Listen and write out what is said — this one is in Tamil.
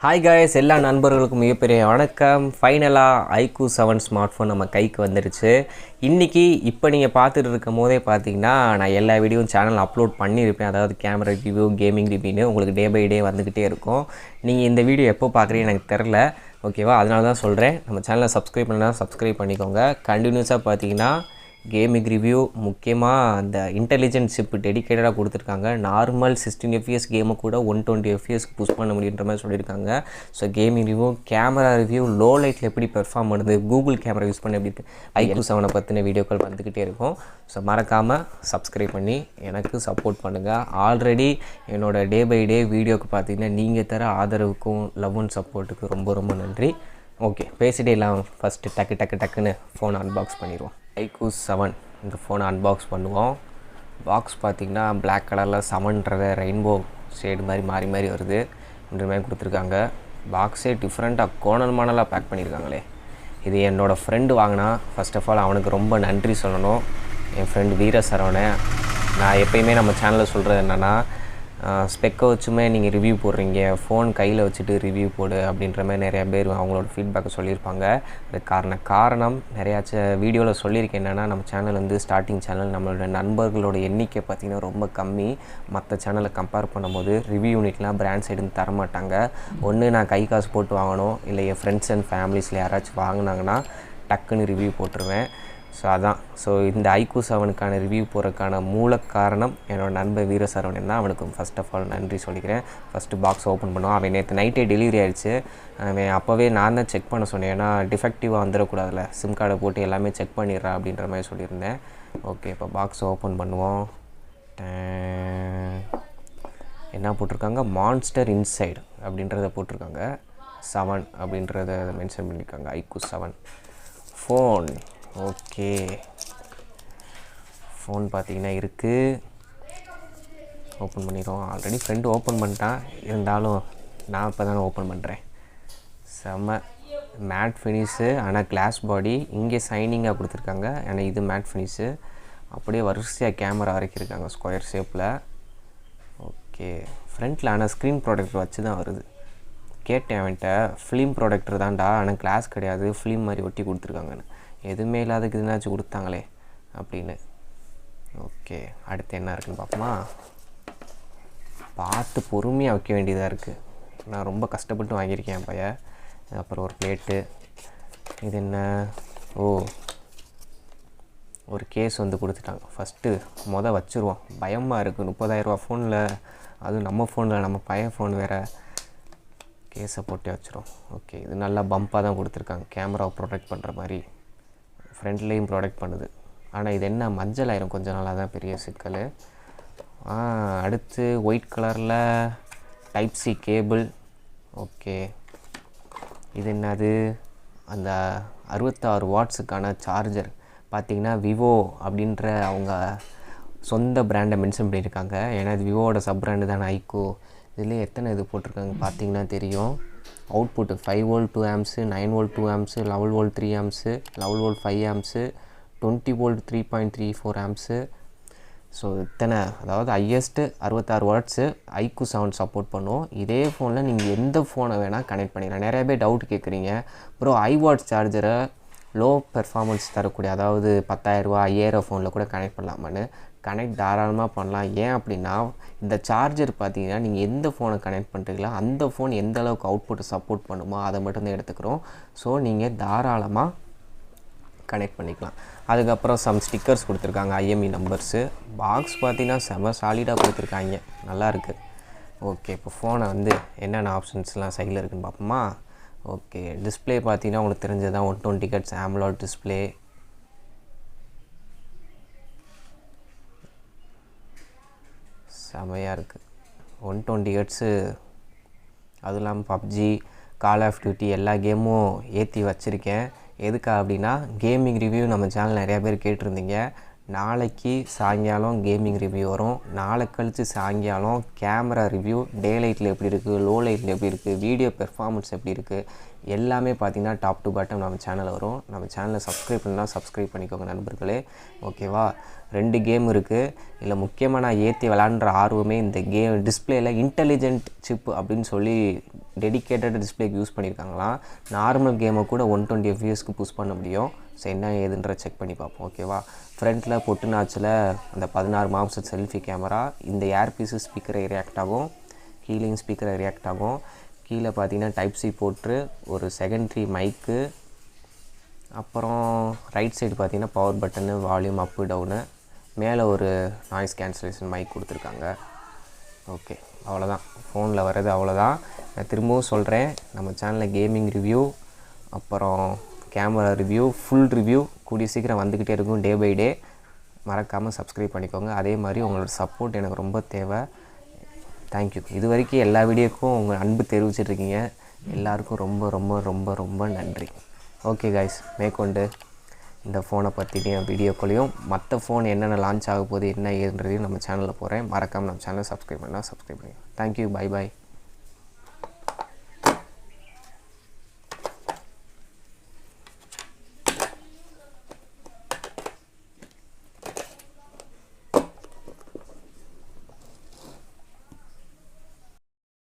ஹாய் காய்ஸ், எல்லா நண்பர்களுக்கும் மிகப்பெரிய வணக்கம். ஃபைனலாக IQoo 7 ஸ்மார்ட் ஃபோன் நம்ம கைக்கு வந்துடுச்சு. இன்றைக்கி இப்போ நீங்கள் பார்த்துட்டு இருக்கும் போதே பார்த்தீங்கன்னா நான் எல்லா வீடியோவும் சேனல் அப்லோட் பண்ணியிருப்பேன். அதாவது கேமரா ரிவ்யூ, கேமிங் ரிவ்யூன்னு உங்களுக்கு டே பை டே வந்துக்கிட்டே இருக்கும். நீங்கள் இந்த வீடியோ எப்போ பார்க்குறீங்க எனக்கு தெரில, ஓகேவா? அதனால தான் சொல்கிறேன், நம்ம சேனலை சப்ஸ்கிரைப் பண்ணால் சப்ஸ்கிரைப் பண்ணிக்கோங்க. கண்டினியூஸாக பார்த்தீங்கன்னா கேமிங் ரிவ்யூ, முக்கியமாக அந்த இன்டெலிஜென்ட் சிப் டெடிக்கேட்டடாக கொடுத்துருக்காங்க. நார்மல் 16 FPS கேமை கூட 120 FPSக்கு புஷ் பண்ண முடியுன்ற மாதிரி சொல்லியிருக்காங்க. So gaming review, camera review, low லைட்டில் எப்படி பெர்ஃபார்ம் பண்ணுது, கூகுள் கேமரா யூஸ் பண்ணி எப்படி இருக்குது, IQoo 7 பற்றின வீடியோக்கள் வந்துக்கிட்டே இருக்கும். ஸோ மறக்காமல் சப்ஸ்கிரைப் பண்ணி எனக்கு சப்போர்ட் பண்ணுங்கள். ஆல்ரெடி என்னோடய டே பை டே வீடியோக்கு பார்த்தீங்கன்னா நீங்கள் தர ஆதரவுக்கும் லவ் அண்ட் சப்போர்ட்டுக்கு ரொம்ப ரொம்ப நன்றி. ஓகே, பேசிட்டே இல்லாமல் ஃபஸ்ட்டு டக்குன்னு ஃபோன் அன்பாக்ஸ் பண்ணிடுவோம். IQoo 7 இந்த ஃபோனை அன்பாக்ஸ் பண்ணுவோம். பாக்ஸ் பார்த்திங்கன்னா பிளாக் கலரில் 7ன்றத ரெயின்போ ஷேடு மாதிரி மாறி வருது. இந்த மாதிரி கொடுத்துருக்காங்க. பாக்ஸே டிஃப்ரெண்ட்டாக கோணல் மாடலாக பேக் பண்ணியிருக்காங்களே. இது என்னோடய ஃப்ரெண்டு வாங்கினா. ஃபர்ஸ்ட் ஆஃப் ஆல் அவனுக்கு ரொம்ப நன்றி சொல்லணும். என் ஃப்ரெண்டு வீர சரவணன். நான் எப்பயுமே நம்ம சேனலில் சொல்கிறது என்னென்னா, ஸ்பெக்கை வச்சுமே நீங்கள் ரிவ்யூ போடுறீங்க, ஃபோன் கையில் வச்சுட்டு ரிவ்யூ போடு அப்படின்ற மாதிரி நிறையா பேர் அவங்களோட ஃபீட்பேக்கை சொல்லியிருப்பாங்க. அதுக்கு காரணம் நிறையாச்சும் வீடியோவில் சொல்லியிருக்கேன். என்னென்னா, நம்ம சேனல் வந்து ஸ்டார்டிங் சேனல், நம்மளோட நண்பர்களோட எண்ணிக்கை பார்த்திங்கன்னா ரொம்ப கம்மி. மற்ற சேனலை கம்பேர் பண்ணும்போது ரிவ்யூ யூனிட்லாம் பிராண்ட் சைடுன்னு தரமாட்டாங்க. ஒன்று நான் கை காசு போட்டு வாங்கணும், இல்லை என் ஃப்ரெண்ட்ஸ் அண்ட் ஃபேமிலிஸில் யாராச்சும் வாங்கினாங்கன்னா டக்குன்னு ரிவ்யூ போட்டுருவேன். ஸோ அதான். ஸோ இந்த IQoo 7க்கான ரிவ்யூ போகிறதுக்கான மூல காரணம் என்னோடய நண்பர் வீர சரவணன் தான். அவனுக்கு ஃபர்ஸ்ட் ஆஃப் ஆல் நன்றி சொல்லிக்கிறேன். ஃபஸ்ட்டு பாக்ஸ் ஓப்பன் பண்ணுவோம். அவன் நேற்று நைட்டே டெலிவரி ஆகிடுச்சு. அவன் அப்போவே நான் தான் செக் பண்ண சொன்னேன், ஏன்னா டிஃபெக்டிவாக வந்துடக்கூடாதுல்ல, சிம் கார்டை போட்டு எல்லாமே செக் பண்ணிடுறேன் அப்படின்ற மாதிரி சொல்லியிருந்தேன். ஓகே, இப்போ பாக்ஸ் ஓப்பன் பண்ணுவோம். என்ன போட்டிருக்காங்க, மான்ஸ்டர் இன்சைடு அப்படின்றத போட்டிருக்காங்க. 7 அப்படின்றத மென்ஷன் பண்ணியிருக்காங்க. IQoo 7 phone. ஓகே, ஃபோன் பார்த்திங்கன்னா இருக்குது. ஓப்பன் பண்ணிடுவோம். ஆல்ரெடி ஃப்ரெண்டு ஓப்பன் பண்ணிட்டான், இருந்தாலும் நான் இப்போ தானே ஓப்பன் பண்ணுறேன். செம்ம மேட் ஃபினிஷு, ஆனால் கிளாஸ் பாடி. இங்கே சைனிங்காக கொடுத்துருக்காங்க, ஆனால் இது மேட் ஃபினிஷு. அப்படியே வரிசையாக கேமரா வரைக்கிருக்காங்க ஸ்கொயர் ஷேப்பில். ஓகே, ஃப்ரண்ட்டில் ஆனால் ஸ்க்ரீன் ப்ராடக்ட் வச்சு தான் வருது. கேட்டேன் அவன்கிட்ட, ஃபிலிம் ப்ராடக்டர் தான்டா, ஆனால் கிளாஸ் கிடையாது, ஃபிலிம் மாதிரி ஒட்டி கொடுத்துருக்காங்கன்னு. எதுவுமே இல்லாததுக்கு இதுனாச்சும் கொடுத்தாங்களே அப்படின்னு. ஓகே, அடுத்து என்ன இருக்குதுன்னு பார்ப்போமா? பார்த்து பொறுமையாக வைக்க வேண்டியதாக இருக்குது. நான் ரொம்ப கஷ்டப்பட்டு வாங்கியிருக்கேன் பையன். அப்புறம் ஒரு பிளேட்டு. இது என்ன? ஓ, ஒரு கேஸ் வந்து கொடுத்துட்டாங்க. ஃபஸ்ட்டு வச்சுருவோம். பயமாக இருக்குது. 30,000 ரூபா ஃபோனில், அதுவும் நம்ம ஃபோனில், நம்ம பையன் ஃபோன் வேறு. கேஸை போட்டு வச்சுருவோம். ஓகே, இது நல்லா பம்பாக தான் கொடுத்துருக்காங்க, கேமராவை ப்ரொடெக்ட் பண்ணுற மாதிரி. ஃப்ரண்ட்லேயும் ப்ரொடெக்ட் பண்ணுது. ஆனால் இது என்ன, மஞ்சள் ஆயிரும் கொஞ்ச நாளாக தான் பெரிய சிக்கல். அடுத்து ஒயிட் கலரில் டைப் சி கேபிள். ஓகே, இது என்னது, அந்த 66 வாட்ஸுக்கான சார்ஜர். பார்த்திங்கன்னா விவோ அப்படின்ற அவங்க சொந்த பிராண்டை மென்ஷன் பண்ணியிருக்காங்க. ஏன்னா இது விவோவோட சப் பிராண்டு தானே IQoo. இதில் எத்தனை இது போட்டிருக்காங்க பார்த்திங்கன்னா தெரியும். Output 5 volt 2 amps, 9 volt 2 amps, 11 volt 3 amps, 11 volt 5 amps, 20 volt 3.34 amps. So இத்தனை, அதாவது ஹையஸ்ட்டு 66 வாட்ஸு IQoo 7 சப்போர்ட் பண்ணுவோம். இதே ஃபோனில் நீங்கள் எந்த ஃபோனை வேணால் கனெக்ட் பண்ணிக்கலாம். நிறைய பேர் டவுட் கேட்குறீங்க, ப்ரோ iWatch சார்ஜரை லோ பெர்ஃபார்மன்ஸ் தரக்கூடிய, அதாவது 10,000 ரூபா 5,000 ஃபோனில் கூட கனெக்ட் பண்ணலாமான்னு. கனெக்ட் தாராளமாக பண்ணலாம். ஏன் அப்படின்னா, இந்த சார்ஜர் பார்த்தீங்கன்னா நீங்கள் எந்த ஃபோனை கனெக்ட் பண்ணுறீங்களோ அந்த ஃபோன் எந்த அளவுக்கு அவுட்புட்டை சப்போர்ட் பண்ணுமோ அதை மட்டும்தான் எடுத்துக்கிறோம். ஸோ நீங்கள் தாராளமாக கனெக்ட் பண்ணிக்கலாம். அதுக்கப்புறம் சம் ஸ்டிக்கர்ஸ் கொடுத்துருக்காங்க, IME நம்பர்ஸு. பாக்ஸ் பார்த்தீங்கன்னா செம சாலிடாக கொடுத்துருக்காங்க, நல்லாயிருக்கு. ஓகே, இப்போ ஃபோனை வந்து என்னென்ன ஆப்ஷன்ஸ்லாம் சைடில் இருக்குதுன்னு பார்ப்போமா? ஓகே, டிஸ்பிளே பார்த்தீங்கன்னா உங்களுக்கு தெரிஞ்சதான், 120 Hz AMOLED டிஸ்பிளே. செமையாக இருக்குது. 120 Hz. அதுவும் இல்லாமல் பப்ஜி, கால் ஆஃப் டியூட்டி எல்லா கேமும் ஏற்றி வச்சுருக்கேன். எதுக்கா அப்படின்னா, கேமிங் ரிவ்யூ நம்ம சேனல் நிறையா பேர் கேட்டிருந்தீங்க. நாளைக்கு சாயங்காலம் கேமிங் ரிவ்யூ வரும். நாளை கழித்து சாயங்காலம் கேமரா ரிவ்யூ, டே லைட்டில் எப்படி இருக்குது, லோ லைட்டில் எப்படி இருக்குது, வீடியோ பெர்ஃபார்மன்ஸ் எப்படி இருக்குது, எல்லாமே பார்த்திங்கன்னா டாப் டு பாட்டம் நம்ம சேனலில் வரும். நம்ம சேனலை சப்ஸ்கிரைப் பண்ணால் சப்ஸ்கிரைப் பண்ணிக்கோங்க நண்பர்களே. ஓகேவா? 2 கேம் இருக்குது. இல்லை முக்கியமாக நான் ஏற்றி விளாண்டுற ஆர்வமே இந்த கேம் டிஸ்பிளேயில் இன்டெலிஜென்ட் சிப் அப்படின்னு சொல்லி டெடிக்கேட்டட் டிஸ்பிளேக்கு யூஸ் பண்ணியிருக்காங்களாம். நார்மல் கேமை கூட 120 fps புஷ் பண்ண முடியும். ஸோ என்ன ஏதுன்ற செக் பண்ணி பார்ப்போம். ஓகேவா? ஃப்ரண்ட்டில் பொட்டு நாச்சில் அந்த 16 மாம்ச செல்ஃபி கேமரா, இந்த ஏர்பீஸு ஸ்பீக்கரை ரியாக்ட் ஆகும், கீழேயும் ஸ்பீக்கரை ரியாக்ட் ஆகும். கீழே பார்த்தீங்கன்னா டைப் சி போட்டு ஒரு செகண்ட்ரி மைக்கு, அப்புறம் ரைட் சைடு பார்த்தீங்கன்னா பவர் பட்டனு, வால்யூம் அப்பு டவுனு, மேலே ஒரு நாய்ஸ் கேன்சலேஷன் மைக் கொடுத்துருக்காங்க. ஓகே, அவ்வளோதான். ஃபோனில் வர்றது அவ்வளோதான். நான் திரும்பவும் சொல்கிறேன், நம்ம சேனலில் கேமிங் ரிவ்யூ, அப்புறம் கேமரா ரிவ்யூ, ஃபுல் ரிவ்யூ கூடிய சீக்கிரம் வந்துக்கிட்டே இருக்கும். டே பை டே மறக்காமல் சப்ஸ்கிரைப் பண்ணிக்கோங்க. அதே மாதிரி உங்களோட சப்போர்ட் எனக்கு ரொம்ப தேவை. தேங்க்யூ. இது வரைக்கும் எல்லா வீடியோக்கும் உங்கள் அன்பு தெரிவிச்சிட்ருக்கீங்க. எல்லாருக்கும் ரொம்ப ரொம்ப ரொம்ப ரொம்ப நன்றி. ஓகே கைஸ், மேற்கொண்டு இந்த ஃபோனை பற்றின வீடியோக்களையும் மற்ற ஃபோன் என்னென்ன லான்ச் ஆக போகுது என்ன ஏதுன்றதையும் நம்ம சேனலில் போகிறேன். மறக்காமல் நம்ம சேனலை சப்ஸ்கிரைப் பண்ணால் சப்ஸ்கிரைப் பண்ணுங்கள். தேங்க்யூ. Bye bye.